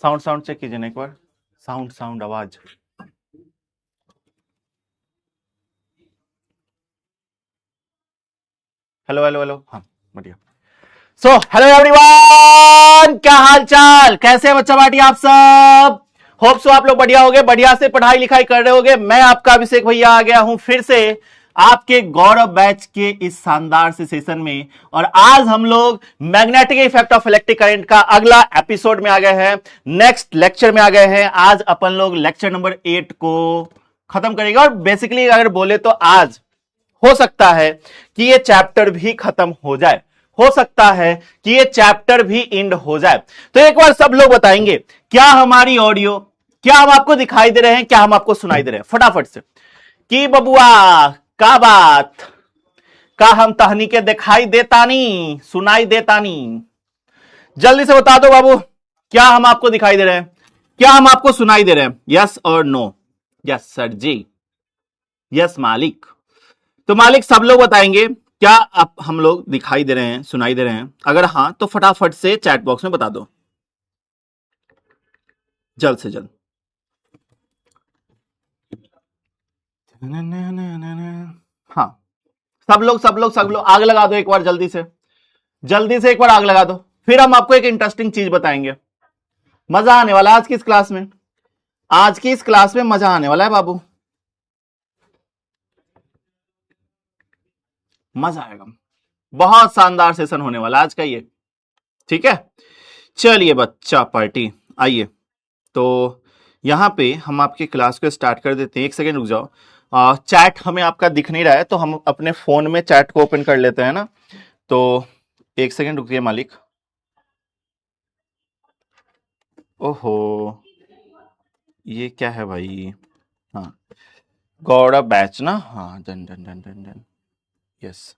Sound sound check कीजिए ना एक बार। साउंड साउंड आवाज। हेलो हेलो हेलो, हाँ बढ़िया। सो हेलो एवरीवन, क्या हाल चाल, कैसे बच्चा बाटी आप सब। होप सो आप लोग बढ़िया होगे, बढ़िया से पढ़ाई लिखाई कर रहे होगे। मैं आपका अभिषेक भैया आ गया हूं फिर से आपके गौरव बैच के इस शानदार से सेशन में। और आज हम लोग magnetic effect of electric current का अगला एपिसोड में आ गए हैं, नेक्स्ट लेक्चर में आ गए हैं। आज अपन लोग लेक्चर नंबर 8 को खत्म करेंगे। और बेसिकली अगर बोले तो आज हो सकता है कि ये चैप्टर भी खत्म हो जाए, हो सकता है कि ये चैप्टर भी एंड हो जाए। तो एक बार सब लोग बताएंगे, क्या हमारी ऑडियो, क्या हम आपको दिखाई दे रहे हैं, क्या हम आपको सुनाई दे रहे हैं, फटाफट से। कि बबुआ का बात, का हम तहनी के दिखाई देतानी, सुनाई देतानी, जल्दी से बता दो बाबू। क्या हम आपको दिखाई दे रहे हैं, क्या हम आपको सुनाई दे रहे हैं, यस और नो। यस सर जी, यस मालिक। तो मालिक सब लोग बताएंगे क्या आप हम लोग दिखाई दे रहे हैं, सुनाई दे रहे हैं। अगर हाँ तो फटाफट से चैट बॉक्स में बता दो, जल्द से जल्द। हाँ, सब लोग सब लोग सब लोग आग लगा दो एक बार, जल्दी से एक बार आग लगा दो। फिर हम आपको एक इंटरेस्टिंग चीज बताएंगे। मजा आने वाला है आज की इस क्लास में, आज की इस क्लास में मजा आने वाला है बाबू, मजा आएगा। बहुत शानदार सेशन होने वाला आज का ये, ठीक है। चलिए बच्चा पार्टी, आइए। तो यहाँ पे हम आपकी क्लास को स्टार्ट कर देते हैं। एक सेकेंड रुक जाओ, चैट हमें आपका दिख नहीं रहा है तो हम अपने फोन में चैट को ओपन कर लेते हैं ना। तो एक सेकेंड रुकिए मालिक। ओहो, ये क्या है भाई। हाँ, गौरव बैच ना, हाँ done done done done done, yes.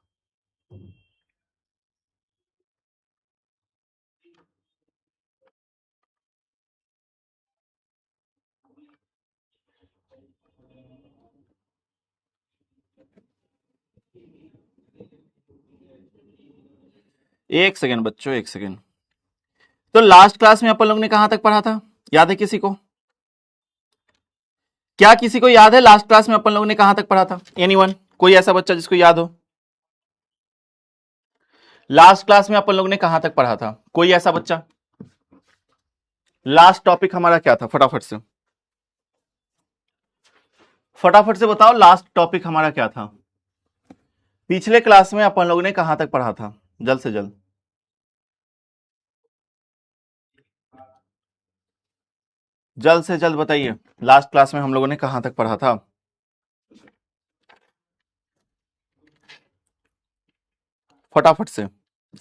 एक सेकेंड बच्चों, एक सेकेंड। तो लास्ट क्लास में अपन लोग ने कहां तक पढ़ा था, याद है किसी को? क्या किसी को याद है लास्ट क्लास में अपन लोगों ने कहां तक पढ़ा था? एनीवन, कोई ऐसा बच्चा जिसको याद हो? लास्ट क्लास में अपन लोगों ने कहां तक पढ़ा था, कोई ऐसा बच्चा? लास्ट टॉपिक हमारा क्या था, फटाफट से, फटाफट से बताओ लास्ट टॉपिक हमारा क्या था। पिछले क्लास में अपन लोगों ने कहां तक पढ़ा था, जल्द से जल्द। जल्द से जल्द बताइए, लास्ट क्लास में हम लोगों ने कहां तक पढ़ा था। फटाफट से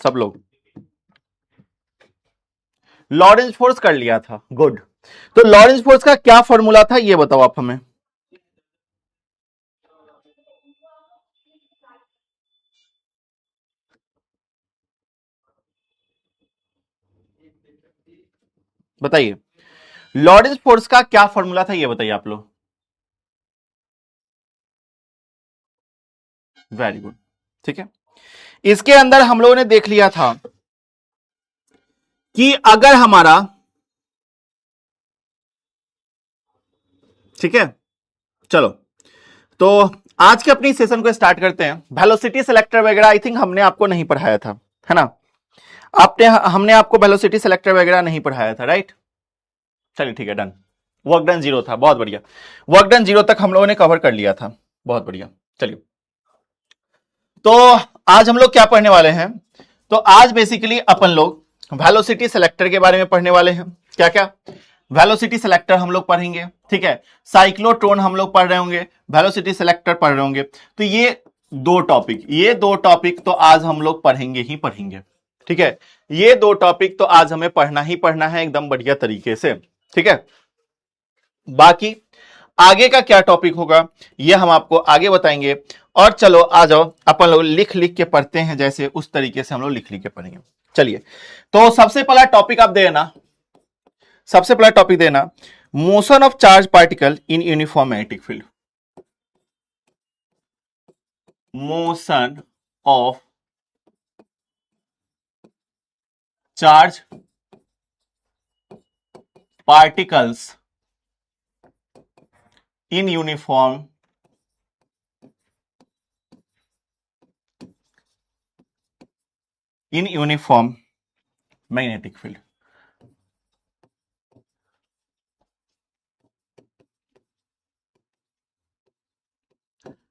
सब लोग। लॉरेंस फोर्स कर लिया था, गुड। तो लॉरेंस फोर्स का क्या फॉर्मूला था ये बताओ आप हमें। बताइए, लॉरेंस फोर्स का क्या फॉर्मूला था ये बताइए आप लोग। वेरी गुड, ठीक है। इसके अंदर हम लोगों ने देख लिया था कि अगर हमारा, ठीक है, चलो तो आज के अपनी सेशन को स्टार्ट करते हैं। वेलोसिटी सिलेक्टर वगैरह आई थिंक हमने आपको नहीं पढ़ाया था, है ना? आपने, हमने आपको वेलोसिटी सिलेक्टर वगैरह नहीं पढ़ाया था, राइट? चलिए ठीक है, डन। वर्क डन 0 था, बहुत बढ़िया। वर्क डन 0 तक हम लोगों ने कवर कर लिया था, बहुत बढ़िया। चलिए, तो आज हम लोग क्या पढ़ने वाले हैं? तो आज बेसिकली अपन लोग वेलोसिटी सिलेक्टर के बारे में पढ़ने वाले हैं। क्या क्या? वेलोसिटी सिलेक्टर हम लोग पढ़ेंगे, ठीक है। साइक्लोट्रॉन हम लोग पढ़ रहे होंगे, वेलोसिटी सिलेक्टर पढ़ रहे होंगे। तो ये दो टॉपिक तो आज हम लोग पढ़ेंगे ही पढ़ेंगे, ठीक है। ये दो टॉपिक तो आज हमें पढ़ना ही पढ़ना है एकदम बढ़िया तरीके से, ठीक है। बाकी आगे का क्या टॉपिक होगा ये हम आपको आगे बताएंगे। और चलो आ जाओ, अपन लोग लिख लिख के पढ़ते हैं, जैसे उस तरीके से हम लोग लिख लिख के पढ़ेंगे। चलिए, तो सबसे पहला टॉपिक आप देना, सबसे पहला टॉपिक देना, motion of charge particle in uniform magnetic field. Motion of charge particles in uniform magnetic field.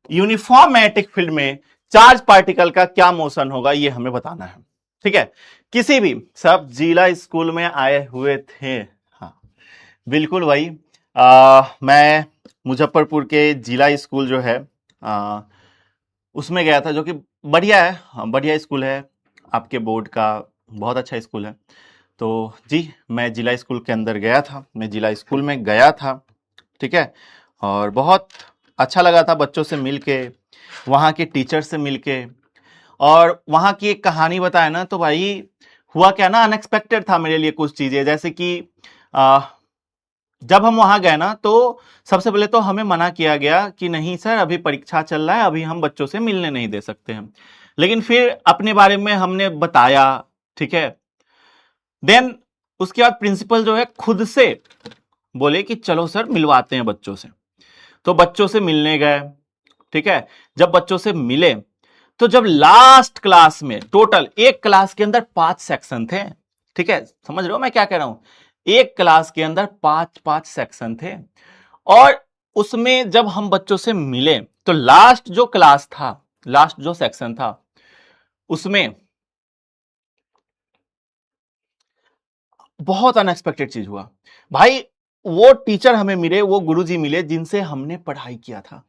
Uniform magnetic field में चार्ज पार्टिकल का क्या मोशन होगा ये हमें बताना है। ठीक है, किसी भी सब जिला स्कूल में आए हुए थे। हाँ बिल्कुल भाई, मैं मुजफ्फरपुर के जिला स्कूल जो है उसमें गया था, जो कि बढ़िया है। हाँ, बढ़िया स्कूल है, आपके बोर्ड का बहुत अच्छा स्कूल है। तो जी मैं जिला स्कूल के अंदर गया था, मैं जिला स्कूल में गया था। ठीक है, और बहुत अच्छा लगा था बच्चों से मिलके, वहाँ के टीचर से मिलके। और वहाँ की एक कहानी बताए ना, तो भाई हुआ क्या ना, अनएक्सपेक्टेड था मेरे लिए कुछ चीजें। जैसे कि जब हम वहां गए ना, तो सबसे पहले तो हमें मना किया गया कि नहीं सर, अभी परीक्षा चल रहा है, अभी हम बच्चों से मिलने नहीं दे सकते हैं। लेकिन फिर अपने बारे में हमने बताया। ठीक है, देन उसके बाद प्रिंसिपल जो है खुद से बोले कि चलो सर मिलवाते हैं बच्चों से। तो बच्चों से मिलने गए। ठीक है, जब बच्चों से मिले तो जब लास्ट क्लास में, टोटल एक क्लास के अंदर 5 सेक्शन थे। ठीक है, समझ रहे हो मैं क्या कह रहा हूं, एक क्लास के अंदर 5 सेक्शन थे। और उसमें जब हम बच्चों से मिले तो लास्ट जो क्लास था, लास्ट जो सेक्शन था, उसमें बहुत अनएक्सपेक्टेड चीज हुआ भाई। वो टीचर हमें मिले, वो गुरुजी मिले जिनसे हमने पढ़ाई किया था।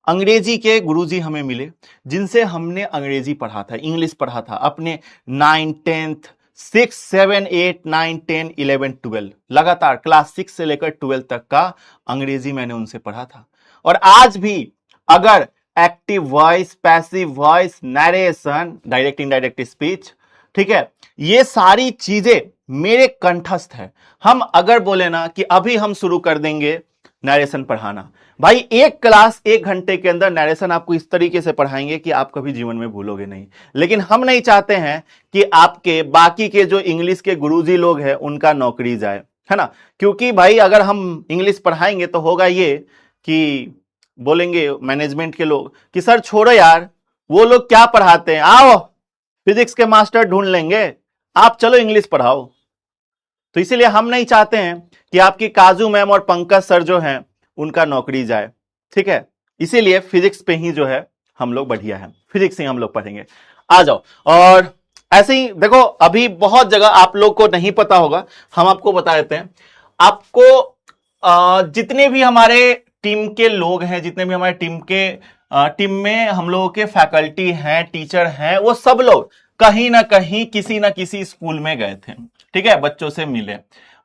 अंग्रेजी के गुरुजी हमें मिले जिनसे हमने अंग्रेजी पढ़ा था, इंग्लिश पढ़ा था अपने 9, 10th, 6, 7, 8, 9, 10, 11, 12 लगातार क्लास 6 से लेकर 12 तक का अंग्रेजी मैंने उनसे पढ़ा था। और आज भी अगर active voice, passive voice, narration, direct indirect speech, ठीक है, ये सारी चीजें मेरे कंठस्थ है। हम अगर बोले ना कि अभी हम शुरू कर देंगे नरेशन पढ़ाना, भाई एक क्लास 1 घंटे के अंदर नरेशन आपको इस तरीके से पढ़ाएंगे कि आप कभी जीवन में भूलोगे नहीं। लेकिन हम नहीं चाहते हैं कि आपके बाकी के जो इंग्लिश के गुरुजी लोग हैं उनका नौकरी जाए, है ना। क्योंकि भाई अगर हम इंग्लिश पढ़ाएंगे तो होगा ये कि बोलेंगे मैनेजमेंट के लोग कि सर छोड़ो यार, वो लोग क्या पढ़ाते हैं, आओ फिजिक्स के मास्टर ढूंढ लेंगे, आप चलो इंग्लिश पढ़ाओ। तो इसीलिए हम नहीं चाहते हैं कि आपकी काजू मैम और पंकज सर जो हैं उनका नौकरी जाए। ठीक है, इसीलिए फिजिक्स पे ही जो है हम लोग बढ़िया है, फिजिक्स ही हम लोग पढ़ेंगे। आ जाओ। और ऐसे ही देखो, अभी बहुत जगह आप लोग को नहीं पता होगा, हम आपको बता देते हैं। आपको जितने भी हमारे टीम के लोग हैं, जितने भी हमारे टीम में हम लोगों के फैकल्टी हैं, टीचर हैं, वो सब लोग कहीं ना कहीं किसी ना किसी स्कूल में गए थे। ठीक है, बच्चों से मिले,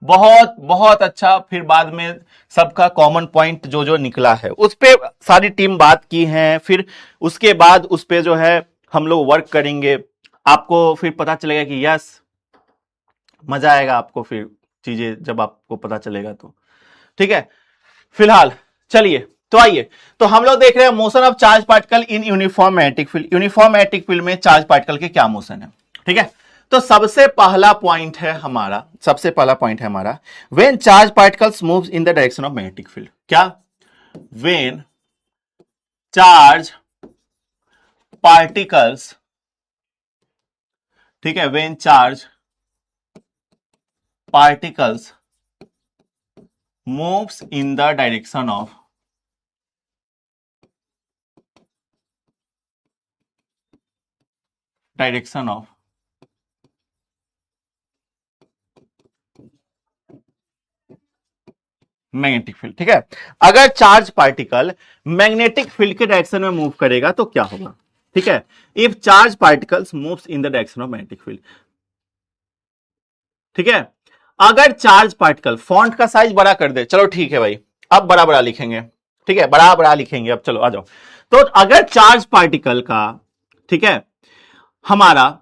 बहुत बहुत अच्छा। फिर बाद में सबका कॉमन पॉइंट जो जो निकला है उस पे सारी टीम बात की है। फिर उसके बाद उस पे जो है हम लोग वर्क करेंगे। आपको फिर पता चलेगा कि यस, मजा आएगा आपको फिर चीजें जब आपको पता चलेगा तो। ठीक है, फिलहाल चलिए तो आइए, तो हम लोग देख रहे हैं motion of charge particle in uniform magnetic field. Uniform magnetic field में चार्ज पार्टिकल के क्या मोशन है। ठीक है, तो सबसे पहला पॉइंट है हमारा, when charge particles moves in the direction of magnetic field. क्या? व्हेन चार्ज पार्टिकल्स, ठीक है, when charge particles moves in the direction of magnetic field. ठीक है, अगर चार्ज पार्टिकल मैग्नेटिक फील्ड के डायरेक्शन में मूव करेगा तो क्या होगा। ठीक है, if charge particles moves in the direction of magnetic field. ठीक है, अगर चार्ज पार्टिकल, फॉन्ट का साइज बड़ा कर दे, चलो ठीक है भाई, अब बड़ा बड़ा लिखेंगे। ठीक है, बड़ा बड़ा लिखेंगे अब, चलो आ जाओ। तो अगर चार्ज पार्टिकल का, ठीक है, हमारा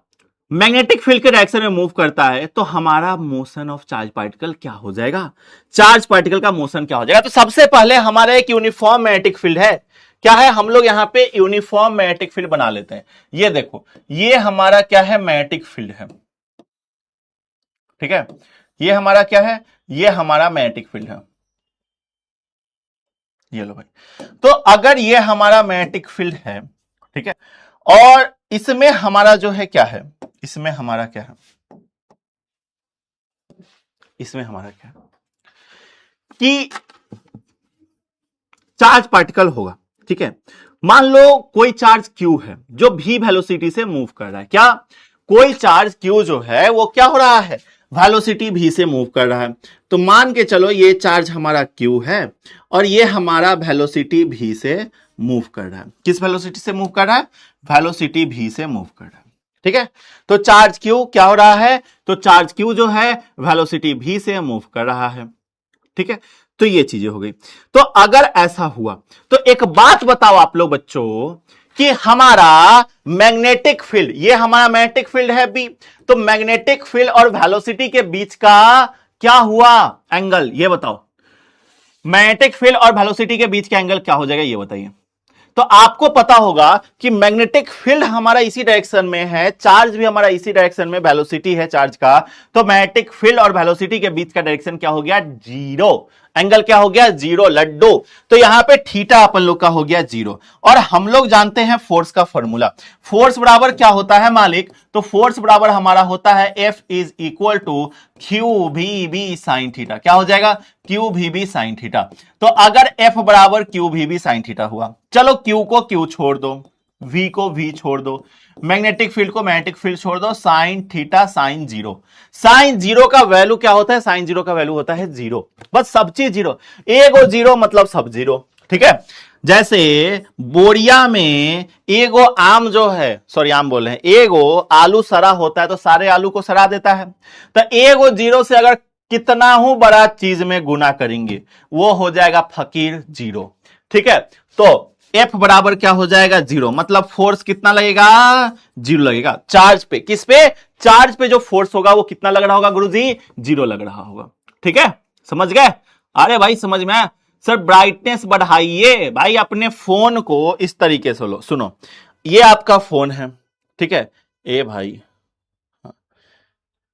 मैग्नेटिक फील्ड के डायरेक्शन में मूव करता है तो हमारा मोशन ऑफ चार्ज पार्टिकल क्या हो जाएगा, चार्ज पार्टिकल का मोशन क्या हो जाएगा। तो सबसे पहले हमारा एक यूनिफॉर्म मैग्नेटिक फील्ड है। क्या है, हम लोग यहां पे यूनिफॉर्म मैग्नेटिक फील्ड बना लेते हैं। ये देखो, ये हमारा क्या है, मैग्नेटिक फील्ड है। ठीक है, ये हमारा क्या है, ये हमारा मैग्नेटिक फील्ड है। ये लो भाई, तो अगर ये हमारा मैग्नेटिक फील्ड है, ठीक है, और इसमें हमारा जो है क्या है, इसमें हमारा क्या है, इसमें हमारा क्या है कि चार्ज पार्टिकल होगा, ठीक है। मान लो कोई चार्ज Q है जो v वेलोसिटी से मूव कर रहा है। क्या, कोई चार्ज Q जो है वो क्या हो रहा है, वेलोसिटी v से मूव कर रहा है। तो मान के चलो ये चार्ज हमारा Q है और ये हमारा वेलोसिटी v से मूव कर रहा है। किस वेलोसिटी से मूव कर रहा है, वेलोसिटी v से मूव कर रहा है, ठीक है। तो चार्ज Q क्या हो रहा है, तो चार्ज Q जो है वेलोसिटी v से मूव कर रहा है, ठीक है। तो ये चीजें हो गई। तो अगर ऐसा हुआ तो एक बात बताओ आप लोग बच्चों कि हमारा मैग्नेटिक फील्ड, ये हमारा मैग्नेटिक फील्ड है बी, तो मैग्नेटिक फील्ड और वेलोसिटी के बीच का क्या हुआ एंगल, ये बताओ। मैग्नेटिक फील्ड और वेलोसिटी के बीच का एंगल क्या हो जाएगा, ये बताइए। तो आपको पता होगा कि मैग्नेटिक फील्ड हमारा इसी डायरेक्शन में है, चार्ज भी हमारा इसी डायरेक्शन में, वेलोसिटी है चार्ज का, तो मैग्नेटिक फील्ड और वेलोसिटी के बीच का डायरेक्शन क्या हो गया, जीरो। एंगल क्या हो गया, जीरो, लड्डू। तो यहां पे थीटा अपन लोग का हो गया जीरो। और हम लोग जानते हैं फोर्स का फॉर्मूला, फोर्स बराबर क्या होता है मालिक, तो फोर्स बराबर हमारा होता है F is equal to Q V B sine theta. क्या हो जाएगा, Q V B sine theta. तो अगर F बराबर Q V B sine theta हुआ, चलो Q को Q छोड़ दो, V को V छोड़ दो, मैग्नेटिक फील्ड को मैग्नेटिक फील्ड छोड़ दो, sine theta sine zero. Sine zero का वैल्यू क्या होता है, साइन जीरो का वैल्यू होता है जीरो। बस सब चीज जीरो, एगो जीरो मतलब सब जीरो, ठीक है। जैसे बोरिया में एगो आम जो है, सॉरी आम बोल रहे हैं, एगो आलू सरा होता है तो सारे आलू को सरा देता है। तो एगो जीरो से अगर कितना हूं बड़ा चीज में गुना करेंगे वो हो जाएगा फकीर जीरो, ठीक है। तो F बराबर क्या हो जाएगा, जीरो, मतलब फोर्स कितना लगेगा, जीरो लगेगा। चार्ज पे, किस पे, चार्ज पे जो फोर्स होगा वो कितना लग रहा होगा गुरुजी, जीरो लग रहा होगा, ठीक है। समझ गए, अरे भाई समझ में आया। सर ब्राइटनेस बढ़ाइए भाई, अपने फोन को इस तरीके से लो, सुनो, ये आपका फोन है, ठीक है, ए भाई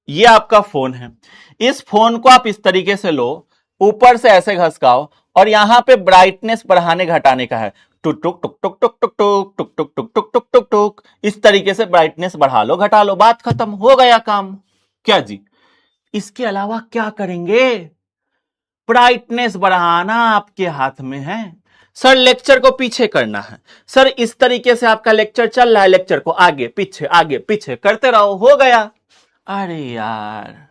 ये आपका फोन है, इस फोन को आप इस तरीके से लो, ऊपर से ऐसे घसकाओ और यहां पे ब्राइटनेस बढ़ाने घटाने का है, टुक टुक टुक टुक टुक टुक टुक टुक टुक टुक टुक टुक टुक टुक, इस तरीके से ब्राइटनेस बढ़ा लो घटा लो, बात खत्म, हो गया काम। क्या जी, इसके अलावा क्या करेंगे, ब्राइटनेस बढ़ाना आपके हाथ में है। सर लेक्चर को पीछे करना है, सर इस तरीके से आपका लेक्चर चल रहा है, लेक्चर को आगे पीछे करते रहो, हो गया। अरे यार,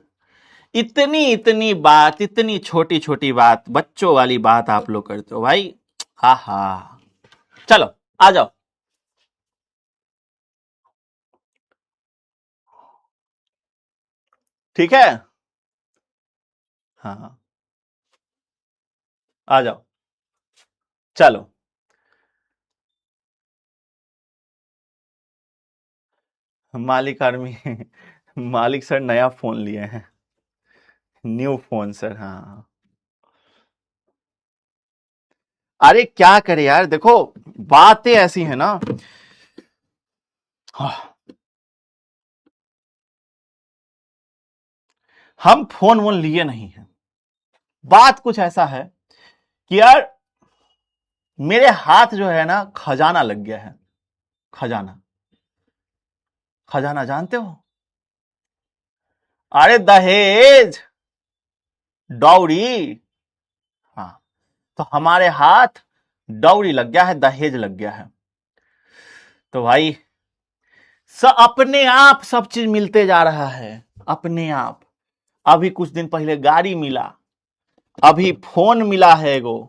इतनी इतनी बात, इतनी छोटी छोटी बात, बच्चों वाली बात आप लोग करते हो भाई, हा हा। चलो आ जाओ, ठीक है, हाँ आ जाओ, चलो। मालिक आर्मी मालिक सर नया फोन लिए हैं, न्यू फोन सर, हाँ। अरे क्या करे यार, देखो बातें ऐसी है ना, हाँ, हम फोन वोन लिए नहीं है, बात कुछ ऐसा है कि यार मेरे हाथ जो है ना खजाना लग गया है, खजाना, खजाना जानते हो, अरे दहेज, डौरी, हाँ, तो हमारे हाथ डौरी लग गया है, दहेज लग गया है। तो भाई अपने आप सब चीज मिलते जा रहा है, अपने आप। अभी कुछ दिन पहले गाड़ी मिला, अभी फोन मिला है एगो,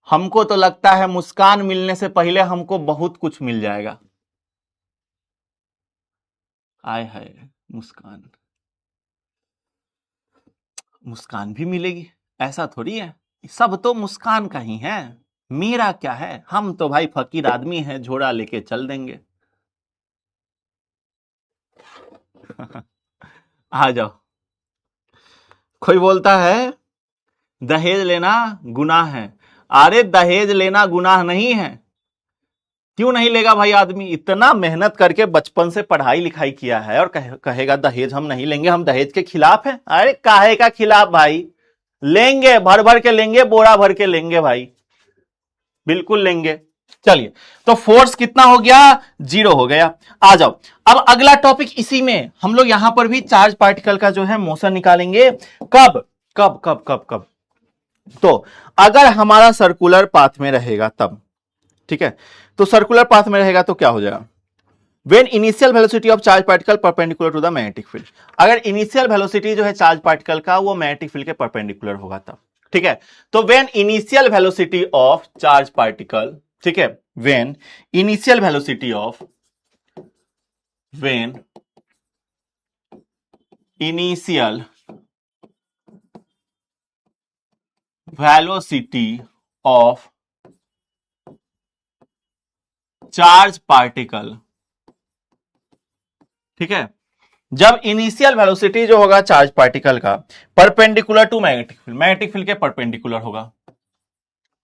हमको तो लगता है मुस्कान मिलने से पहले हमको बहुत कुछ मिल जाएगा। आय हाय, मुस्कान, मुस्कान भी मिलेगी, ऐसा थोड़ी है, सब तो मुस्कान का ही है, मेरा क्या है, हम तो भाई फकीर आदमी हैं, झोला लेके चल देंगे। आ जाओ। कोई बोलता है दहेज लेना गुनाह है, अरे दहेज लेना गुनाह नहीं है, क्यों नहीं लेगा भाई? आदमी इतना मेहनत करके बचपन से पढ़ाई लिखाई किया है और कहेगा दहेज हम नहीं लेंगे, हम दहेज के खिलाफ हैं। अरे काहे का खिलाफ भाई? लेंगे, भर भर के लेंगे, बोरा भर के लेंगे भाई, बिल्कुल लेंगे। चलिए, तो फोर्स कितना हो गया? 0 हो गया। आ जाओ, अब अगला टॉपिक इसी में हम लोग यहां पर भी चार्ज पार्टिकल का जो है मोशन निकालेंगे। कब कब कब कब कब? तो अगर हमारा सर्कुलर पाथ में रहेगा तब, ठीक है, तो सर्कुलर पाथ में रहेगा तो क्या हो जाएगा? When initial velocity of charge particle perpendicular to the magnetic field. अगर इनिशियल वेलोसिटी जो है चार्ज पार्टिकल का वो मैग्नेटिक फील्ड के परपेंडिकुलर होगा तब, ठीक है। तो when initial velocity of charge particle, ठीक है, when initial velocity of, when initial velocity of charge particle, ठीक है, जब इनिशियल वेलोसिटी जो होगा चार्ज पार्टिकल का perpendicular to magnetic field, magnetic field के परपेंडिकुलर होगा,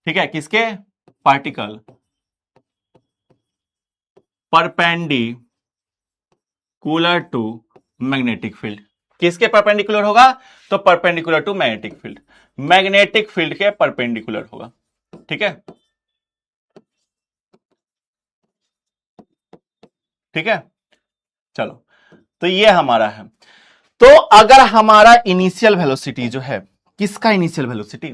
ठीक है, किसके? Particle perpendicular to magnetic field. किसके परपेंडिकुलर होगा? तो perpendicular to magnetic field, magnetic field के परपेंडिकुलर होगा, ठीक है, ठीक है। चलो, तो ये हमारा है। तो अगर हमारा इनिशियल वेलोसिटी जो है, किसका इनिशियल वेलोसिटी?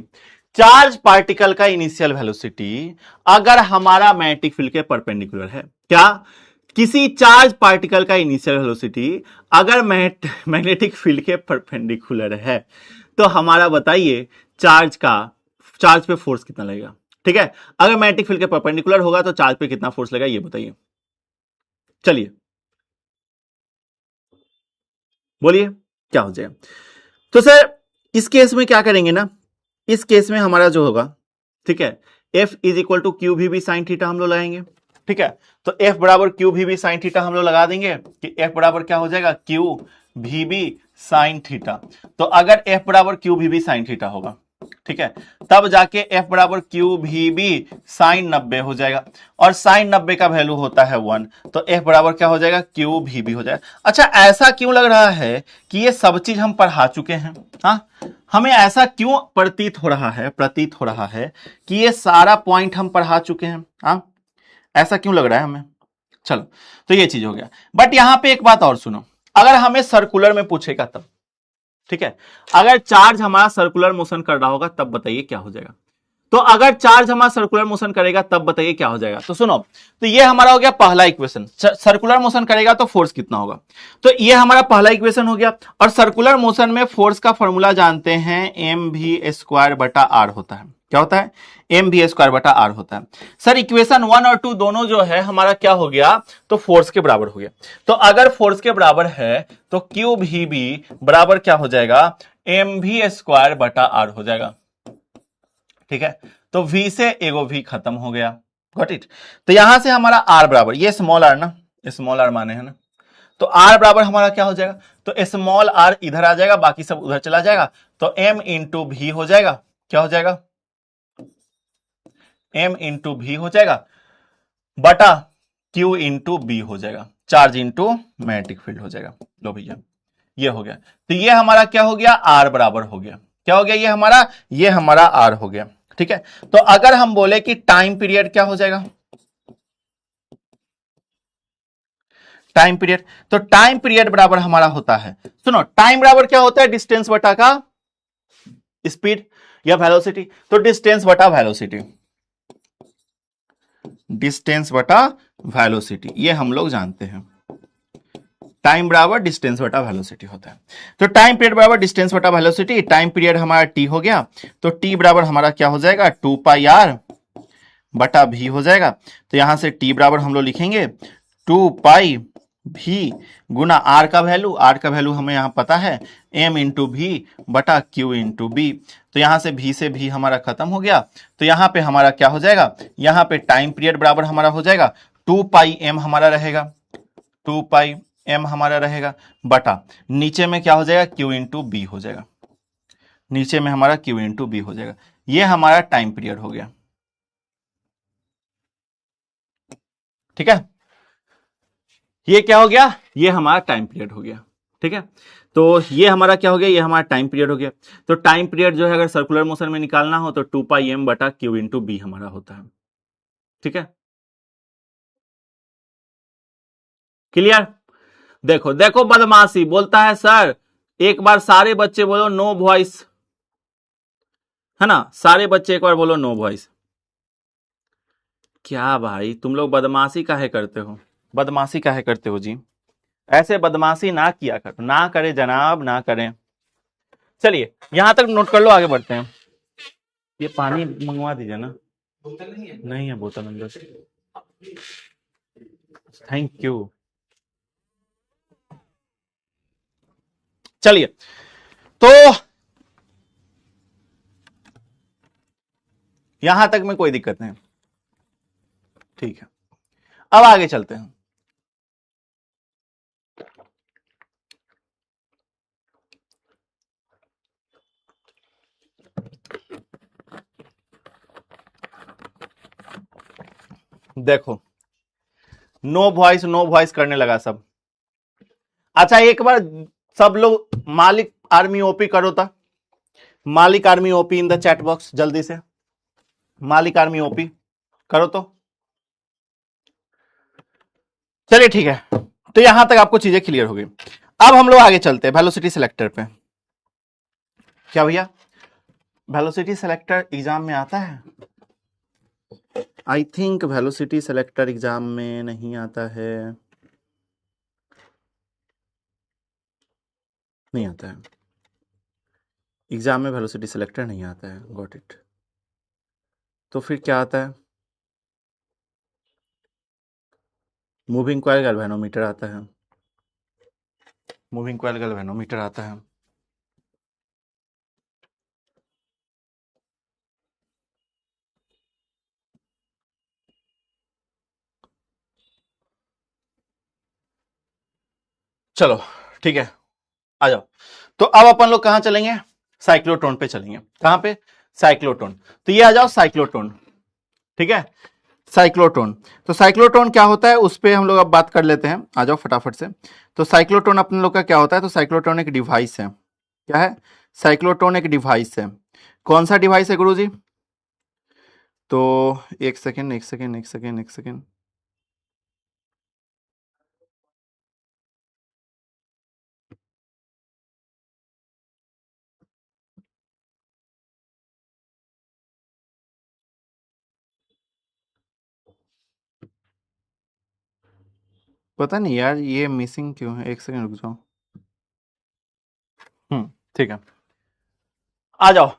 चार्ज पार्टिकल का इनिशियल वेलोसिटी अगर हमारा मैग्नेटिक फील्ड के परपेंडिकुलर है, क्या? किसी चार्ज पार्टिकल का इनिशियल वेलोसिटी अगर मैग्नेटिक फील्ड के परपेंडिकुलर है, तो हमारा बताइए चार्ज पे फोर्स कितना लगेगा, ठीक है। अगर मैग्नेटिक फील्ड के परपेंडिकुलर होगा तो चार्ज पे कितना फोर्स लगेगा, ये बताइए। चलिए बोलिए क्या हो जाएगा। तो सर इस केस में क्या करेंगे ना, इस केस में हमारा जो होगा, ठीक है, F is equal to Q B sine theta हम लोग लगाएंगे, ठीक है। तो F बराबर क्यू भी साइन थीटा हम लोग लगा देंगे कि F बराबर क्या हो जाएगा? Q B sine theta. तो अगर F बराबर क्यू भी साइन थीटा होगा, ठीक है, तब जाके F बराबर क्यू भी साइन 90 हो जाएगा, और साइन 90 का वैल्यू होता है 1, तो F बराबर क्या हो जाएगा? क्यू भी हो जाएगा। अच्छा, ऐसा क्यों लग रहा है कि ये सब चीज हम पढ़ा चुके हैं? हाँ, हमें ऐसा क्यों प्रतीत हो रहा है कि ये सारा पॉइंट हम पढ़ा चुके हैं? हाँ, ऐसा क्यों लग रहा है हमें? चलो, तो ये चीज हो गया। बट यहां पे एक बात और सुनो, अगर हमें सर्कुलर में पूछेगा तब, ठीक है, अगर चार्ज हमारा सर्कुलर मोशन कर रहा होगा तब बताइए क्या हो जाएगा। तो अगर चार्ज हमारा सर्कुलर मोशन करेगा तब बताइए क्या हो जाएगा। तो सुनो, तो ये हमारा हो गया पहला इक्वेशन, सर्कुलर मोशन करेगा तो फोर्स कितना होगा। तो ये हमारा पहला इक्वेशन हो गया, और सर्कुलर मोशन में फोर्स का फॉर्मूला जानते हैं, एम भी स्क्वायर बटा आर होता है। क्या होता है? एम भी स्क्वायर बटा आर होता है। सर इक्वेशन 1 और 2 दोनों जो है हमारा क्या हो गया? तो फोर्स के बराबर हो गया। तो अगर फोर्स के बराबर है तो क्यू भी बराबर क्या हो जाएगा? एम भी स्क्वायर बटा आर हो जाएगा, ठीक है। तो v से एगो v खत्म हो गया, गॉट इट। तो यहां से हमारा r बराबर, ये स्मॉल r ना, स्मॉल r माने है ना, तो r बराबर हमारा क्या हो जाएगा? तो स्मॉल r इधर आ जाएगा, बाकी सब उधर चला जाएगा, तो m इंटू भी हो जाएगा। क्या हो जाएगा? m इंटू भी हो जाएगा बटा q इंटू बी हो जाएगा, चार्ज इंटू मैग्नेटिक फील्ड हो जाएगा। लो भैया, ये हो गया। तो ये हमारा क्या हो गया? r बराबर हो गया। क्या हो गया? ये हमारा r हो गया, ठीक है। तो अगर हम बोले कि टाइम पीरियड क्या हो जाएगा? टाइम पीरियड, तो टाइम पीरियड बराबर हमारा होता है, सुनो, टाइम बराबर क्या होता है? डिस्टेंस बटा का स्पीड या वेलोसिटी। तो डिस्टेंस बटा वेलोसिटी, डिस्टेंस बटा वेलोसिटी, ये हम लोग जानते हैं। टाइम बराबर डिस्टेंस बटा वेलोसिटी होता है। तो टाइम पीरियड बराबर डिस्टेंस बटा वेलोसिटी, टाइम पीरियड हमारा टी हो गया, तो टी बराबर हमारा क्या हो जाएगा? 2 पाई आर बटा भी हो जाएगा। तो यहां से टी बराबर हम लोग लिखेंगे 2 पाई भी गुना आर का वैल्यू हमें यहां पता है, एम इंटू भी बटा क्यू इंटू बी। तो यहां से भी हमारा खत्म हो गया। तो यहां पे हमारा क्या हो जाएगा? यहां पे टाइम पीरियड बराबर हमारा हो जाएगा 2 पाई एम हमारा रहेगा, 2 पाई एम हमारा रहेगा बटा नीचे में क्या हो जाएगा? क्यू इंटू बी हो जाएगा, नीचे में हमारा क्यू इंटू बी हो जाएगा। ये हमारा टाइम पीरियड हो गया। ठीक है, ये क्या हो गया, ये हमारा टाइम पीरियड हो गया। ठीक है, तो ये हमारा क्या हो गया, ये हमारा टाइम पीरियड हो गया। तो टाइम पीरियड जो है अगर सर्कुलर मोशन में निकालना हो तो 2πm/q/b हमारा होता है। ठीक है, क्लियर। देखो देखो बदमाशी बोलता है सर, एक बार सारे बच्चे बोलो नो वॉइस, है ना, सारे बच्चे एक बार बोलो नो वॉइस। क्या भाई तुम लोग बदमाशी काहे करते हो, बदमाशी काहे करते हो जी, ऐसे बदमाशी ना किया करो, ना करें जनाब, ना करें। चलिए यहां तक नोट कर लो, आगे बढ़ते हैं। ये पानी मंगवा दीजिए ना, बोतल नहीं है, नहीं है बोतल अंदर से, थैंक यू। चलिए, तो यहां तक में कोई दिक्कत नहीं, ठीक है, अब आगे चलते हैं। देखो नो वॉइस नो वॉइस करने लगा सब। अच्छा एक बार सब लोग मालिक आर्मी ओपी करो था, मालिक army OP in the chat box, जल्दी से मालिक आर्मी ओपी करो तो। चलिए ठीक है, तो यहां तक आपको चीजें क्लियर हो गई। अब हम लोग आगे चलते हैं वेलोसिटी सेलेक्टर पे। क्या भैया वेलोसिटी सेलेक्टर एग्जाम में आता है? I think velocity selector exam में नहीं आता है, नहीं आता है एग्जाम में, वेलोसिटी सेलेक्टर नहीं आता है, गॉट इट। तो फिर क्या आता है? मूविंग कॉइल गैल्वेनोमीटर आता है, मूविंग कॉइल गैल्वेनोमीटर आता है। चलो ठीक है, आ जाओ। तो अब अपन लोग कहां चलेंगे, साइक्लोट्रॉन पे चलेंगे। कहां पे? साइक्लोट्रॉन। तो ये आ जाओ साइक्लोट्रॉन, ठीक है, साइक्लोट्रॉन। तो साइक्लोट्रॉन क्या होता है उस पर हम लोग अब बात कर लेते हैं, आ जाओ फटाफट से। तो साइक्लोट्रॉन अपने लोग का क्या होता है, तो साइक्लोट्रॉन एक डिवाइस है। क्या है? साइक्लोट्रॉन एक डिवाइस है। कौन सा डिवाइस है गुरुजी? तो एक सेकेंड एक सेकेंड एक सेकेंड एक सेकेंड, पता नहीं यार ये मिसिंग क्यों है, एक सेकेंड रुक जाओ। ठीक है, आ जाओ।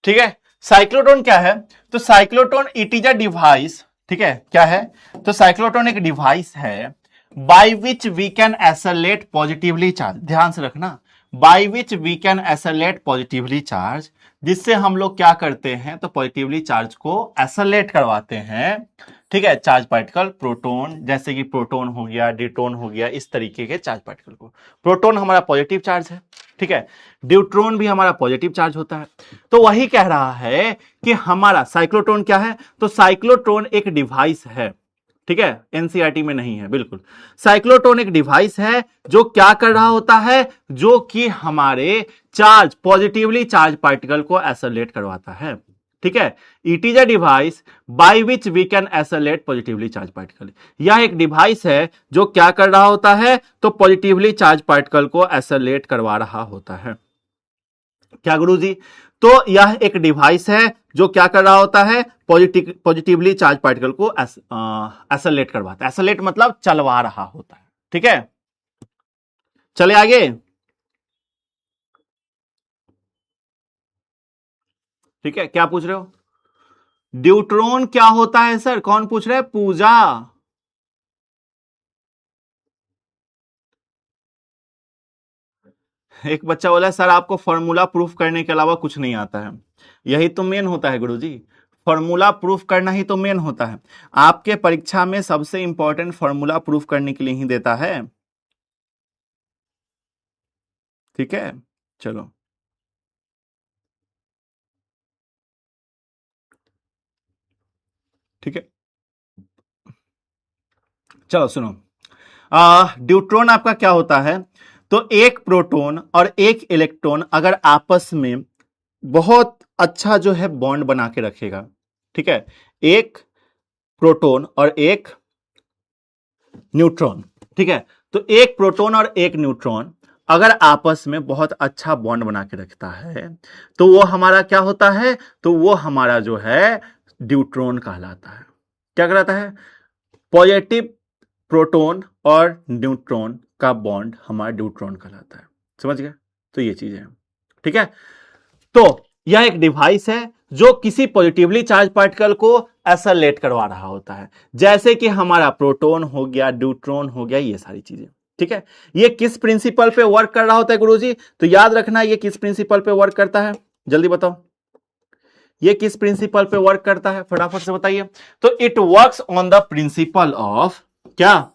ठीक है, साइक्लोट्रॉन क्या है? तो cyclotron it is a device, ठीक है, क्या है? तो साइक्लोट्रॉन एक डिवाइस है by which we can isolate positively charge, ध्यान से रखना, by which we can isolate positively charge, जिससे हम लोग क्या करते हैं, तो पॉजिटिवली चार्ज को एसोलेट करवाते हैं। ठीक है, चार्ज पार्टिकल प्रोटॉन, जैसे कि प्रोटॉन हो गया, ड्यूट्रॉन हो गया, इस तरीके के चार्ज पार्टिकल को। प्रोटॉन हमारा पॉजिटिव चार्ज है, ठीक है, ड्यूट्रॉन भी हमारा पॉजिटिव चार्ज होता है। तो वही कह रहा है कि हमारा साइक्लोट्रॉन क्या है, तो साइक्लोट्रॉन एक डिवाइस है, ठीक है, एनसीईआरटी में नहीं है बिल्कुल। साइक्लोट्रॉन एक डिवाइस है जो क्या कर रहा होता है, जो कि हमारे चार्ज पॉजिटिवली चार्ज पार्टिकल को एसोलेट करवाता है। ठीक है, it is a device by which we can isolate positively charge particle. यह एक डिवाइस है जो क्या कर रहा होता है, तो पॉजिटिवली चार्ज पार्टिकल को एसोलेट करवा रहा होता है। क्या गुरु जी? तो यह एक डिवाइस है जो क्या कर रहा होता है, पॉजिटिवली चार्ज पार्टिकल को एसोलेट करवाता है। एसोलेट मतलब चलवा रहा होता है, ठीक है। चले आगे, ठीक है, क्या पूछ रहे हो? ड्यूट्रॉन क्या होता है सर, कौन पूछ रहे हैं? पूजा। एक बच्चा बोला सर आपको फॉर्मूला प्रूफ करने के अलावा कुछ नहीं आता है। यही तो मेन होता है गुरुजी, फॉर्मूला प्रूफ करना ही तो मेन होता है। आपके परीक्षा में सबसे इंपॉर्टेंट फॉर्मूला प्रूफ करने के लिए ही देता है, ठीक है। चलो ठीक है, चलो सुनो। ड्यूट्रॉन आपका क्या होता है? तो एक प्रोटॉन और एक इलेक्ट्रॉन अगर आपस में बहुत अच्छा जो है बॉन्ड बना के रखेगा, ठीक है, एक प्रोटॉन और एक न्यूट्रॉन, ठीक है, तो एक प्रोटॉन और एक न्यूट्रॉन अगर आपस में बहुत अच्छा बॉन्ड बना के रखता है तो वो हमारा क्या होता है? तो वो हमारा जो है ड्यूट्रॉन कहलाता है। क्या कहलाता है? पॉजिटिव प्रोटॉन और न्यूट्रॉन का बॉन्ड हमारा ड्यूट्रॉन कहलाता है। समझ गए? तो ये चीजें हैं, ठीक है। तो यह एक डिवाइस है जो किसी पॉजिटिवली चार्ज पार्टिकल को एसेलेट करवा रहा होता है, जैसे कि हमारा प्रोटॉन हो गया, न्यूट्रॉन हो गया, ये सारी चीजें, ठीक है। ये किस प्रिंसिपल पे वर्क कर रहा होता है गुरुजी? तो याद रखना, ये किस प्रिंसिपल पे वर्क करता है, जल्दी बताओ, ये किस प्रिंसिपल पे वर्क करता है, फटाफट से बताइए। तो it works on the principle of क्या?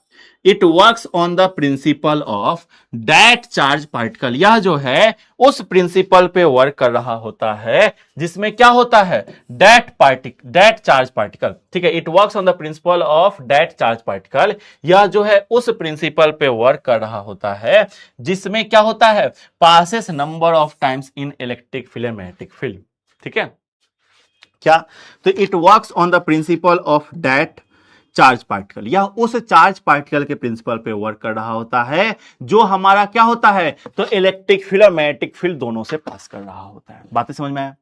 It works on the principle of that charge particle. यह जो है उस प्रिंसिपल पे वर्क कर रहा होता है जिसमें क्या होता है? दैट चार्ज पार्टिकल, ठीक है। It works on the principle of that charge particle. यह जो है उस प्रिंसिपल पे वर्क कर रहा होता है जिसमें क्या होता है? Passes number of times in electric field, magnetic field, ठीक है। क्या? तो it works on the principle of that charge particle. यह उस चार्ज पार्टिकल के प्रिंसिपल पे वर्क कर रहा होता है जो हमारा क्या होता है? तो इलेक्ट्रिक फील्ड और मैग्नेटिक फील्ड दोनों से पास कर रहा होता है। बातें समझ में आया?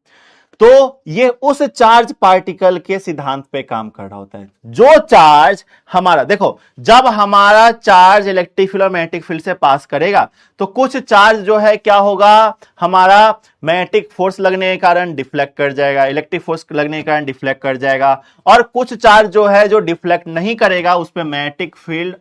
तो ये उस चार्ज पार्टिकल के सिद्धांत पे काम कर रहा होता है। जो चार्ज हमारा, देखो, जब हमारा चार्ज इलेक्ट्रिक फील्ड और मैग्नेटिक फील्ड से पास करेगा तो कुछ चार्ज जो है क्या होगा? हमारा मैग्नेटिक फोर्स लगने के कारण डिफ्लेक्ट कर जाएगा, इलेक्ट्रिक फोर्स लगने के कारण डिफ्लेक्ट कर जाएगा, और कुछ चार्ज जो है जो डिफ्लेक्ट नहीं करेगा उस पर मैग्नेटिक फील्ड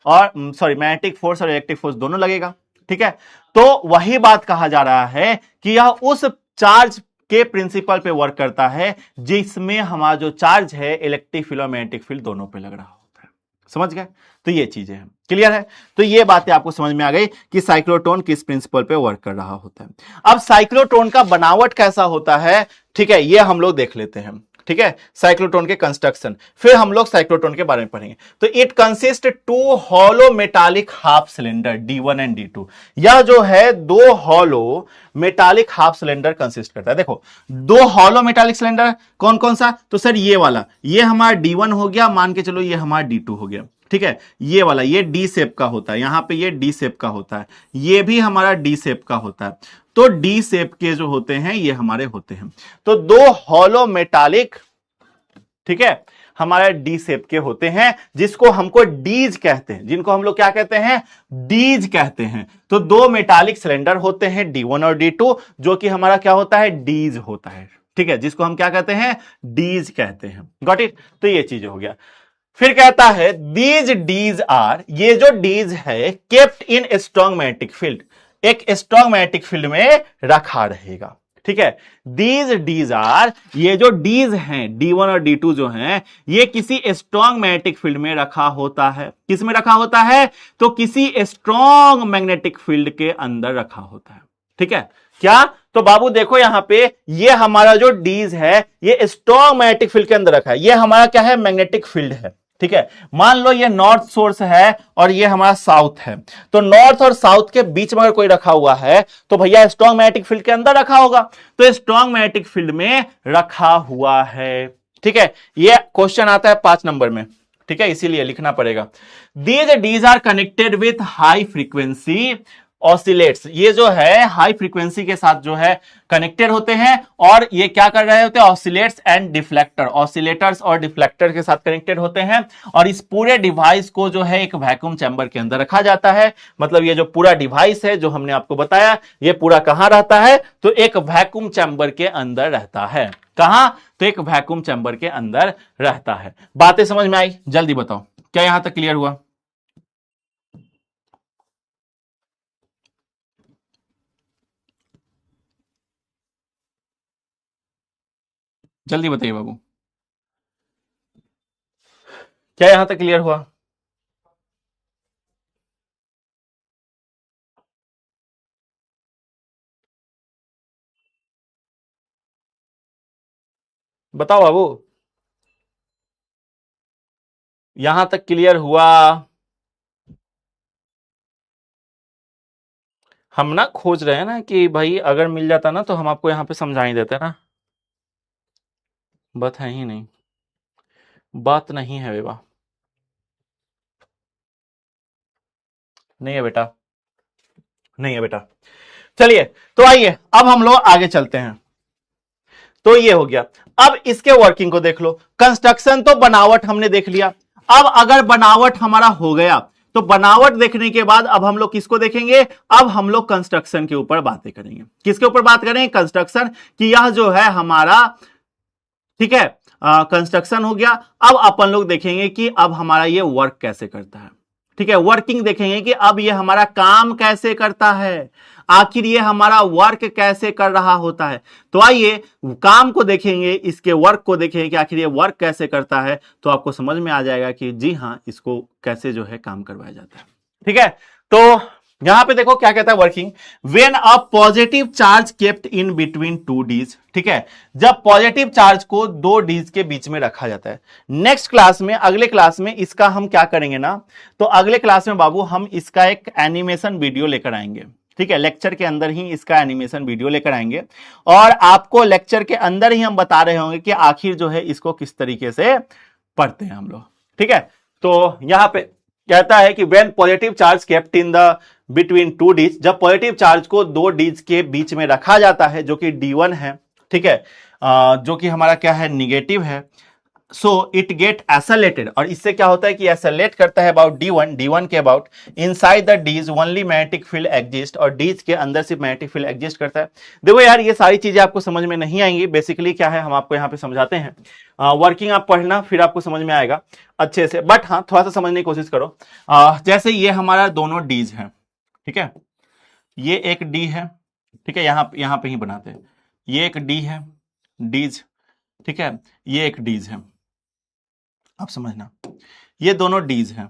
और मैग्नेटिक फोर्स और इलेक्ट्रिक फोर्स दोनों लगेगा, ठीक है। तो वही बात कहा जा रहा है कि यह उस चार्ज के प्रिंसिपल पे वर्क करता है जिसमें हमारा जो चार्ज है इलेक्ट्रिक फील्ड और मैग्नेटिक फील्ड दोनों पे लग रहा होता है। समझ गए? तो ये चीजें हैं, क्लियर है? तो ये बातें आपको समझ में आ गई कि साइक्लोट्रॉन किस प्रिंसिपल पे वर्क कर रहा होता है। अब साइक्लोट्रॉन का बनावट कैसा होता है, ठीक है, ये हम लोग देख लेते हैं, ठीक है। साइक्लोट्रॉन के कंस्ट्रक्शन, फिर हम लोग साइक्लोट्रॉन के बारे में पढ़ेंगे। तो it consist to hollow metallic half cylinder D1 and D2। यह जो है दो hollow metallic half cylinder consist करता है। देखो, दो हॉलो मेटालिक सिलेंडर कौन कौन सा? तो सर ये वाला, ये हमारा D1 हो गया, मान के चलो ये हमारा D2 हो गया, ठीक है। ये वाला ये डी शेप का होता है, यहां पे ये डी शेप का होता है, ये भी हमारा डी शेप का होता है। तो डी शेप के जो होते हैं ये हमारे होते हैं। तो दो हॉलो मेटालिक, ठीक है, हमारे डी शेप के होते हैं जिसको हमको डीज कहते हैं, जिनको हम लोग क्या कहते हैं? डीज कहते हैं। तो दो मेटालिक सिलेंडर होते हैं D1 और D2, जो कि हमारा क्या होता है? डीज होता है, ठीक है, जिसको हम क्या कहते हैं? डीज कहते हैं। Got it? तो ये चीज हो गया। फिर कहता है दीज डीज आर, ये जो डीज है kept in strong magnetic field, एक स्ट्रॉन्ग मैग्नेटिक फील्ड में रखा रहेगा, ठीक है। दीज डीज आर, ये जो डीज हैं D1 और D2 जो हैं, ये किसी स्ट्रॉन्ग मैग्नेटिक फील्ड में रखा होता है। किस में रखा होता है? तो किसी स्ट्रॉन्ग मैग्नेटिक फील्ड के अंदर रखा होता है, ठीक है। क्या? तो बाबू देखो यहां पे ये हमारा जो डीज है ये स्ट्रॉन्ग मैग्नेटिक फील्ड के अंदर रखा है। ये हमारा क्या है? मैग्नेटिक फील्ड है, ठीक है। मान लो ये नॉर्थ सोर्स है और ये हमारा साउथ है, तो नॉर्थ और साउथ के बीच में अगर कोई रखा हुआ है तो भैया स्ट्रॉन्ग मैग्नेटिक फील्ड के अंदर रखा होगा, तो स्ट्रॉन्ग मैग्नेटिक फील्ड में रखा हुआ है, ठीक है। ये क्वेश्चन आता है 5 नंबर में, ठीक है, इसीलिए लिखना पड़ेगा। These dees are connected with high frequency oscillates, ये जो है हाई फ्रीक्वेंसी के साथ जो है कनेक्टेड होते हैं, और ये क्या कर रहे होते हैं? ऑसिलेट्स एंड डिफ्लेक्टर, ऑसिलेटर्स और डिफ्लेक्टर के साथ कनेक्टेड होते हैं। और इस पूरे डिवाइस को जो है एक वैक्यूम चैम्बर के अंदर रखा जाता है। मतलब ये जो पूरा डिवाइस है जो हमने आपको बताया, ये पूरा कहां रहता है? तो एक वैक्यूम चैम्बर के अंदर रहता है। कहां? तो एक वैक्यूम चैम्बर के अंदर रहता है। बातें समझ में आई? जल्दी बताओ, क्या यहां तक क्लियर हुआ? जल्दी बताइए बाबू, क्या यहां तक क्लियर हुआ? बताओ बाबू। यहां तक क्लियर हुआ? हम ना खोज रहे हैं ना कि भाई अगर मिल जाता ना तो हम आपको यहां पे समझा ही देते ना। बात है ही नहीं, बात नहीं है बेबा, नहीं है बेटा, नहीं है बेटा। चलिए, तो आइए अब हम लोग आगे चलते हैं। तो ये हो गया। अब इसके वर्किंग को देख लो। कंस्ट्रक्शन तो बनावट हमने देख लिया। अब अगर बनावट हमारा हो गया तो बनावट देखने के बाद अब हम लोग किसको देखेंगे? अब हम लोग कंस्ट्रक्शन के ऊपर बातें करेंगे। किसके ऊपर बात करेंगे? कंस्ट्रक्शन की। यह जो है हमारा, ठीक है, कंस्ट्रक्शन हो गया। अब अपन लोग देखेंगे कि अब हमारा ये वर्क कैसे करता है। ठीक है, वर्किंग देखेंगे कि अब ये हमारा काम कैसे करता है, आखिर ये हमारा वर्क कैसे कर रहा होता है। तो आइए काम को देखेंगे, इसके वर्क को देखेंगे कि आखिर ये वर्क कैसे करता है, तो आपको समझ में आ जाएगा कि जी हां, इसको कैसे जो है काम करवाया जाता है। ठीक है, तो यहां पे देखो क्या कहता है working. When a positive charge kept in between two dees, ठीक है, जब पॉजिटिव चार्ज को दो डीज के बीच में रखा जाता है। नेक्स्ट क्लास में, अगले क्लास में इसका हम क्या करेंगे ना, तो अगले क्लास में बाबू हम इसका एक एनिमेशन वीडियो लेकर आएंगे। ठीक है, लेक्चर के अंदर ही इसका एनिमेशन वीडियो लेकर आएंगे और आपको लेक्चर के अंदर ही हम बता रहे होंगे कि आखिर जो है इसको किस तरीके से पढ़ते हैं हम लोग। ठीक है, तो यहां पे कहता है कि when positive charge kept in the between two dees, जब पॉजिटिव चार्ज को दो डीज के बीच में रखा जाता है, जो कि D1 है, ठीक है, जो कि हमारा क्या है, निगेटिव है। सो इट गेट एसलेटेड, और इससे क्या होता है कि एसलेट करता है अबाउट D1 के about inside the dees only magnetic field exist, और डीज के अंदर सिर्फ मैग्नेटिक फील्ड एग्जिस्ट करता है। देखो यार, ये सारी चीजें आपको समझ में नहीं आएंगी। बेसिकली क्या है, हम आपको यहाँ पे समझाते हैं। वर्किंग आप पढ़ना, फिर आपको समझ में आएगा अच्छे से, बट हाँ थोड़ा सा समझने की कोशिश करो। जैसे ये हमारा दोनों डीज है, ठीक है, ये एक डी है, ठीक है, यहां पे ही बनाते हैं। ये एक डी है, डीज, ठीक है, ये एक डीज है। आप समझना, ये दोनों डीज हैं।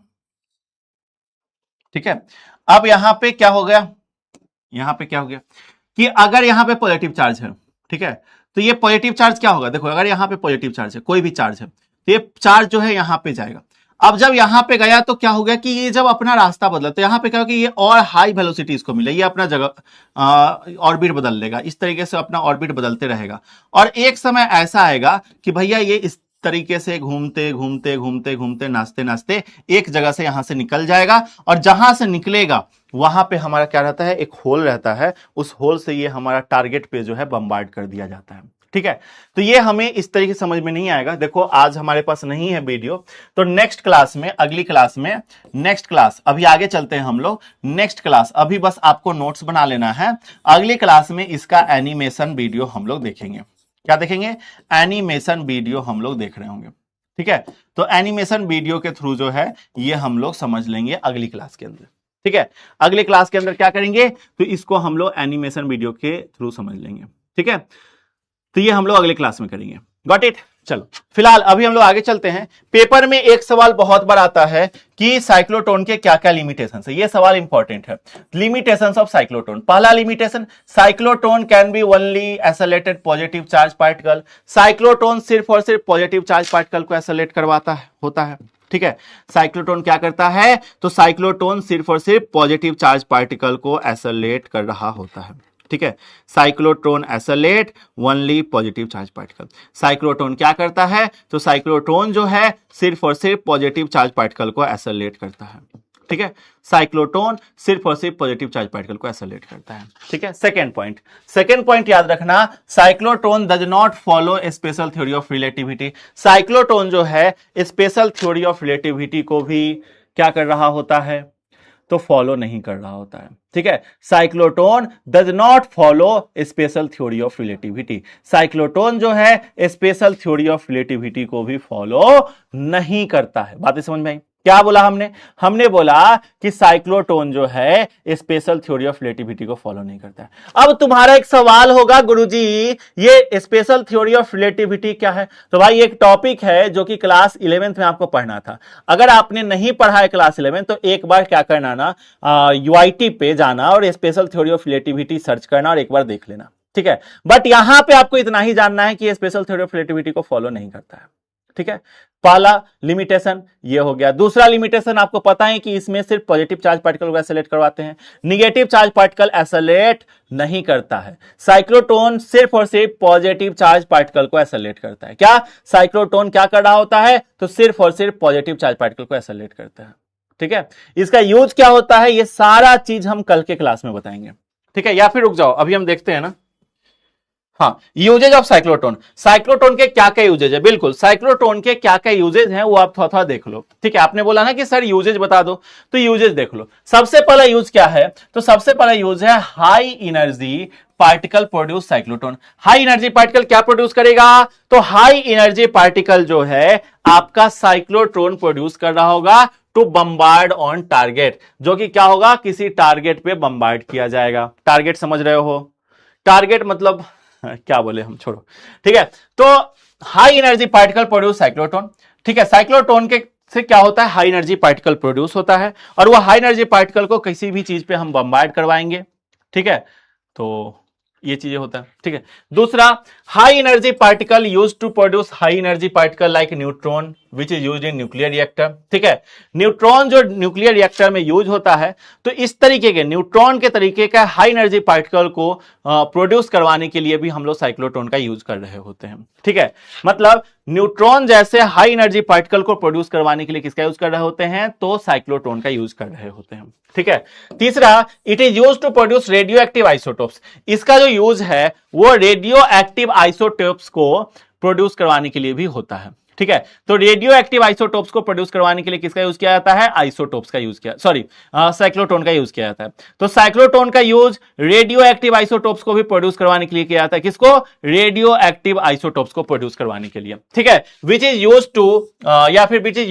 ठीक है, अब यहां पे क्या हो गया, यहां पे क्या हो गया कि अगर यहां पे पॉजिटिव चार्ज है, ठीक है, तो ये पॉजिटिव चार्ज क्या होगा, देखो अगर यहां पे पॉजिटिव चार्ज है, कोई भी चार्ज है, तो ये चार्ज जो है यहां पे जाएगा। अब जब यहां पे गया तो क्या हो गया कि ये जब अपना रास्ता बदला, तो यहां पे क्या होगा कि ये और हाई वेलोसिटी इसको मिले, ये अपना जगह ऑर्बिट बदल लेगा, इस तरीके से अपना ऑर्बिट बदलते रहेगा। और एक समय ऐसा आएगा कि भैया ये इस तरीके से घूमते घूमते घूमते घूमते नाचते नाचते एक जगह से यहां से निकल जाएगा, और जहां से निकलेगा वहां पे हमारा क्या रहता है, एक होल रहता है, उस होल से ये हमारा टारगेट पे जो है बम्बार्ड कर दिया जाता है। ठीक है, तो ये हमें इस तरीके से समझ में नहीं आएगा। देखो आज हमारे पास नहीं है वीडियो, तो नेक्स्ट क्लास में, अगली क्लास में, नेक्स्ट क्लास, अभी आगे चलते हैं हम लोग, नेक्स्ट क्लास, अभी बस आपको नोट्स बना लेना है। अगली क्लास में इसका एनिमेशन वीडियो हम लोग देखेंगे। क्या देखेंगे? एनिमेशन वीडियो हम लोग देख रहे होंगे। ठीक है, तो एनिमेशन वीडियो के थ्रू जो है ये हम लोग समझ लेंगे अगली क्लास के अंदर। ठीक है, अगली क्लास के अंदर क्या करेंगे, तो इसको हम लोग एनिमेशन वीडियो के थ्रू समझ लेंगे। ठीक है, तो ये हम लोग अगले क्लास में करेंगे। Got it? चलो फिलहाल अभी हम लोग आगे चलते हैं। पेपर में एक सवाल बहुत बार आता है कि साइक्लोट्रॉन के क्या क्या लिमिटेशन है। ये सवाल इंपॉर्टेंट है। लिमिटेशन ऑफ साइक्लोट्रॉन, पहला limitation, cyclotron can be only isolated positive charge particle. Cyclotron सिर्फ और सिर्फ पॉजिटिव चार्ज पार्टिकल को एसोलेट करवाता है, होता है। ठीक है, साइक्लोट्रॉन क्या करता है, तो साइक्लोट्रॉन सिर्फ और सिर्फ पॉजिटिव चार्ज पार्टिकल को एसोलेट कर रहा होता है। ठीक है, cyclotron isolate only positive charge particle. Cyclotron क्या करता है, तो साइक्लोट्रॉन जो है सिर्फ और सिर्फ पॉजिटिव चार्ज पार्टिकल को एसोलेट करता है। ठीक है, साइक्लोट्रॉन सिर्फ और सिर्फ पॉजिटिव चार्ज पार्टिकल को एसोलेट करता है। ठीक है, सेकेंड पॉइंट याद रखना, cyclotron does not follow special theory of relativity. Cyclotron जो है स्पेशल थ्योरी ऑफ रिलेटिविटी को भी क्या कर रहा होता है, तो फॉलो नहीं कर रहा होता है। ठीक है, cyclotron does not follow special theory of relativity. Cyclotron जो है स्पेशल थ्योरी ऑफ रिलेटिविटी को भी फॉलो नहीं करता है। बातें समझ में आई? क्या बोला हमने? हमने बोला कि साइक्लोट्रॉन जो है स्पेशल थ्योरी ऑफ रिलेटिविटी को फॉलो नहीं करता है। अब तुम्हारा एक सवाल होगा, गुरुजी ये स्पेशल थ्योरी ऑफ रिलेटिविटी क्या है? तो भाई एक टॉपिक है जो कि क्लास 11th में आपको पढ़ना था। अगर आपने नहीं पढ़ा है क्लास 11 तो एक बार क्या करना ना, UIT पे जाना और special theory of relativity search करना और एक बार देख लेना। ठीक है, बट यहां पे आपको इतना ही जानना है कि स्पेशल थ्योरी ऑफ रिलेटिविटी को फॉलो नहीं करता है। ठीक है, पहला लिमिटेशन ये हो गया। दूसरा लिमिटेशन आपको पता है कि इसमें सिर्फ पॉजिटिव चार्ज पार्टिकल को एसेलेट करवाते हैं, निगेटिव चार्ज पार्टिकल एसेलेट नहीं करता है। साइक्लोट्रॉन सिर्फ और सिर्फ पॉजिटिव चार्ज पार्टिकल को एसेलेट करता है। क्या साइक्लोट्रॉन क्या कर रहा होता है? तो सिर्फ और सिर्फ पॉजिटिव चार्ज पार्टिकल को एसेलेट करता है। ठीक है, इसका यूज क्या होता है ये सारा चीज हम कल के क्लास में बताएंगे। ठीक है, या फिर रुक जाओ, अभी हम देखते हैं ना। हाँ, यूजेज ऑफ साइक्लोट्रॉन। साइक्लोट्रॉन के क्या क्या यूजेज है? बिल्कुल, साइक्लोट्रॉन के क्या क्या यूजेज हैं वो आप थोड़ा थोड़ा देख लो। ठीक है, आपने बोला ना कि सर यूजेज बता दो, तो यूजेज देख लो। सबसे पहला यूज क्या है? तो सबसे पहला यूज है high energy particle produce cyclotron. High energy particle क्या प्रोड्यूस करेगा? तो हाई एनर्जी पार्टिकल जो है आपका साइक्लोट्रॉन प्रोड्यूस कर रहा होगा टू बम्बार्ड ऑन टारगेट, जो कि क्या होगा? किसी टारगेट पे बम्बार्ड किया जाएगा। टारगेट समझ रहे हो? टारगेट मतलब क्या बोले हम, छोड़ो। ठीक है, तो high energy particle produce cyclotron. ठीक है, साइक्लोट्रॉन के से क्या होता है? हाई एनर्जी पार्टिकल प्रोड्यूस होता है और वो हाई एनर्जी पार्टिकल को किसी भी चीज पे हम बम्बार्ड करवाएंगे। ठीक है, तो ये चीजें होता है। ठीक है, दूसरा high energy particle use to produce high energy particle like neutron which is used in nuclear reactor. ठीक है, न्यूट्रॉन जो न्यूक्लियर रिएक्टर में यूज होता है, तो इस तरीके के न्यूट्रॉन के तरीके का हाई एनर्जी पार्टिकल को प्रोड्यूस करवाने के लिए भी हम लोग साइक्लोट्रॉन का यूज कर रहे होते हैं। ठीक है, मतलब न्यूट्रॉन जैसे हाई एनर्जी पार्टिकल को प्रोड्यूस करवाने के लिए किसका यूज कर रहे होते हैं? तो साइक्लोट्रॉन का यूज कर रहे होते हैं। ठीक है, तीसरा it is use to produce radioactive isotopes. इसका जो यूज है वो रेडियो एक्टिव आइसोटोप्स को प्रोड्यूस करवाने के लिए भी होता है। ठीक है, तो रेडियो एक्टिव आइसोटोप्स को प्रोड्यूस करवाने के लिए किसका यूज किया जाता है? आइसोटोप्स का यूज किया, सॉरी साइक्लोट्रॉन का यूज किया जाता है। तो साइक्लोट्रॉन का यूज रेडियो एक्टिव आइसोटोप्स को भी प्रोड्यूस करवाने के लिए किया जाता है। किसको? रेडियो एक्टिव आइसोटोप्स को प्रोड्यूस करवाने के लिए। ठीक है, विच इज यूज टू या फिर विच इज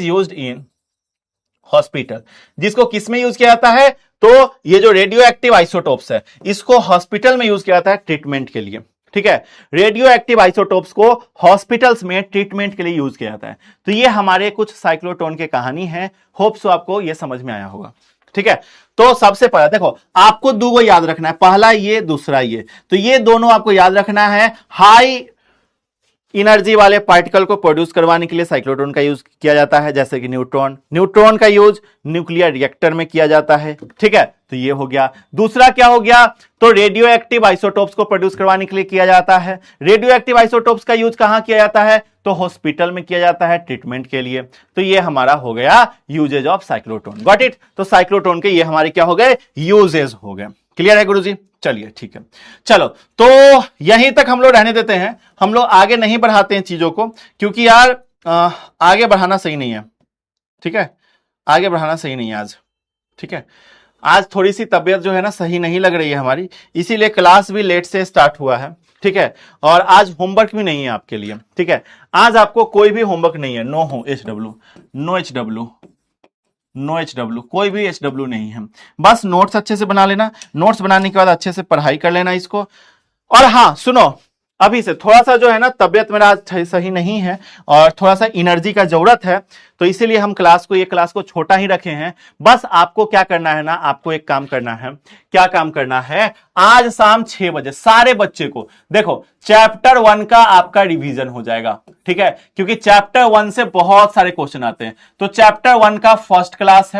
यूज्ड इन हॉस्पिटल। जिसको किस में यूज किया जाता है? तो ये जो रेडियो एक्टिव आइसोटोप्स है इसको हॉस्पिटल में यूज किया जाता है ट्रीटमेंट के लिए। ठीक है, रेडियो एक्टिव आइसोटोप्स को हॉस्पिटल्स में ट्रीटमेंट के लिए यूज किया जाता है। तो ये हमारे कुछ साइक्लोट्रॉन के कहानी है। होप सो आपको ये समझ में आया होगा। ठीक है, तो सबसे पहला देखो, आपको दो को याद रखना है, पहला ये, दूसरा ये। तो ये दोनों आपको याद रखना है। हाई एनर्जी वाले पार्टिकल को प्रोड्यूस करवाने के लिए साइक्लोट्रॉन का यूज किया जाता है, जैसे कि न्यूट्रॉन का यूज न्यूक्लियर रिएक्टर में किया जाता है। ठीक है, तो ये हो गया। दूसरा क्या हो गया? तो रेडियो एक्टिव आइसोटोप्स को प्रोड्यूस करवाने के लिए किया जाता है। रेडियो एक्टिव आइसोटोप्स का यूज कहां किया जाता है? तो हॉस्पिटल में किया जाता है ट्रीटमेंट के लिए। तो ये हमारा हो गया uses of cyclotron. Got it? तो साइक्लोट्रॉन के ये हमारे क्या हो गए? यूजेज हो गए। क्लियर है गुरुजी? चलिए ठीक है, चलो तो यहीं तक हम लोग रहने देते हैं। हम लोग आगे नहीं बढ़ाते हैं चीजों को, क्योंकि यार आगे बढ़ाना सही नहीं है। ठीक है, आगे बढ़ाना सही नहीं है आज। ठीक है, आज थोड़ी सी तबीयत जो है ना सही नहीं लग रही है हमारी, इसीलिए क्लास भी लेट से स्टार्ट हुआ है। ठीक है, और आज होमवर्क भी नहीं है आपके लिए। ठीक है, आज आपको कोई भी होमवर्क नहीं है। नो HW, कोई भी HW नहीं है। बस नोट्स अच्छे से बना लेना, नोट्स बनाने के बाद अच्छे से पढ़ाई कर लेना इसको। और हाँ सुनो, अभी से थोड़ा सा जो है ना तबियत मेरा आज सही नहीं है और थोड़ा सा एनर्जी का जरूरत है, तो इसीलिए हम ये क्लास को छोटा ही रखे हैं। बस आपको क्या करना है ना, आपको एक काम करना है। क्या काम करना है? आज शाम 6 बजे सारे बच्चे को देखो चैप्टर 1 का आपका रिवीजन हो जाएगा। ठीक है, क्योंकि चैप्टर 1 से बहुत सारे क्वेश्चन आते हैं। तो चैप्टर 1 का फर्स्ट क्लास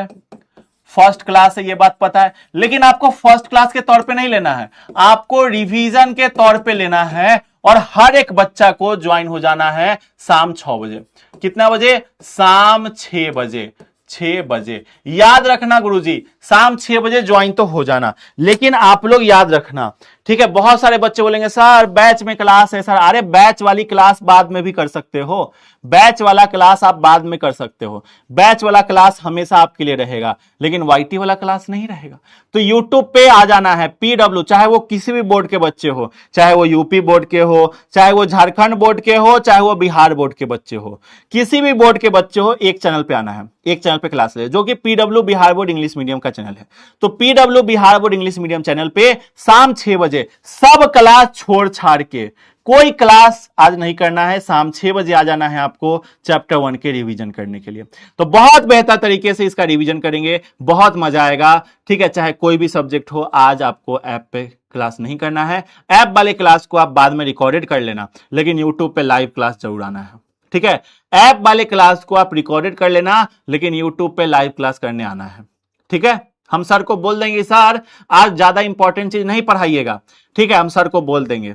है, ये बात पता है, लेकिन आपको फर्स्ट क्लास के तौर पे नहीं लेना है, आपको रिवीजन के तौर पे लेना है। और हर एक बच्चा को ज्वाइन हो जाना है शाम 6 बजे। कितना बजे? शाम 6 बजे। 6 बजे याद रखना गुरुजी, शाम 6 बजे ज्वाइन तो हो जाना, लेकिन आप लोग याद रखना। ठीक है, बहुत सारे बच्चे बोलेंगे सर बैच में क्लास है। सर अरे बैच वाली क्लास बाद में भी कर सकते हो, बैच वाला क्लास आप बाद में कर सकते हो। बैच वाला क्लास हमेशा आपके लिए रहेगा, लेकिन वाईटी वाला क्लास नहीं रहेगा। तो यूट्यूब पे आ जाना है। PW चाहे वो किसी भी बोर्ड के बच्चे हो, चाहे वो यूपी बोर्ड के हो, चाहे वो झारखंड बोर्ड के हो, चाहे वो बिहार बोर्ड के बच्चे हो, किसी भी बोर्ड के बच्चे हो, एक चैनल पे आना है, एक चैनल पे क्लास ले, जो कि PW Bihar board English medium का चैनल है। तो PW Bihar board English medium channel पे शाम 6 बजे सब क्लास छोड़ छाड़ के, कोई क्लास आज नहीं करना है, शाम 6 बजे आ जाना है आपको चैप्टर 1 के रिवीजन करने के लिए। तो बहुत बेहतर तरीके से इसका रिवीजन करेंगे, बहुत मजा आएगा। ठीक है, चाहे कोई भी सब्जेक्ट हो, आज आपको ऐप पे क्लास नहीं करना है। ऐप वाले क्लास को आप बाद में रिकॉर्डेड कर लेना, लेकिन यूट्यूब पे लाइव क्लास जरूर आना है। ठीक है। ऐप वाले क्लास को आप रिकॉर्डेड कर लेना, लेकिन यूट्यूब पे लाइव क्लास करने आना है, ठीक है। हम सर को बोल देंगे सर आज ज्यादा इंपॉर्टेंट चीज नहीं पढ़ाइएगा, ठीक है, हम सर को बोल देंगे,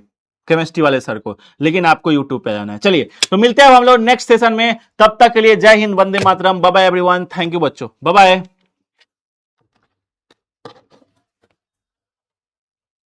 केमिस्ट्री वाले सर को, लेकिन आपको यूट्यूब पे जाना है। चलिए तो मिलते हैं हम लोग नेक्स्ट सेशन में, तब तक के लिए जय हिंद, वंदे मातरम, bye bye everyone, thank you बच्चों, बाय बाय।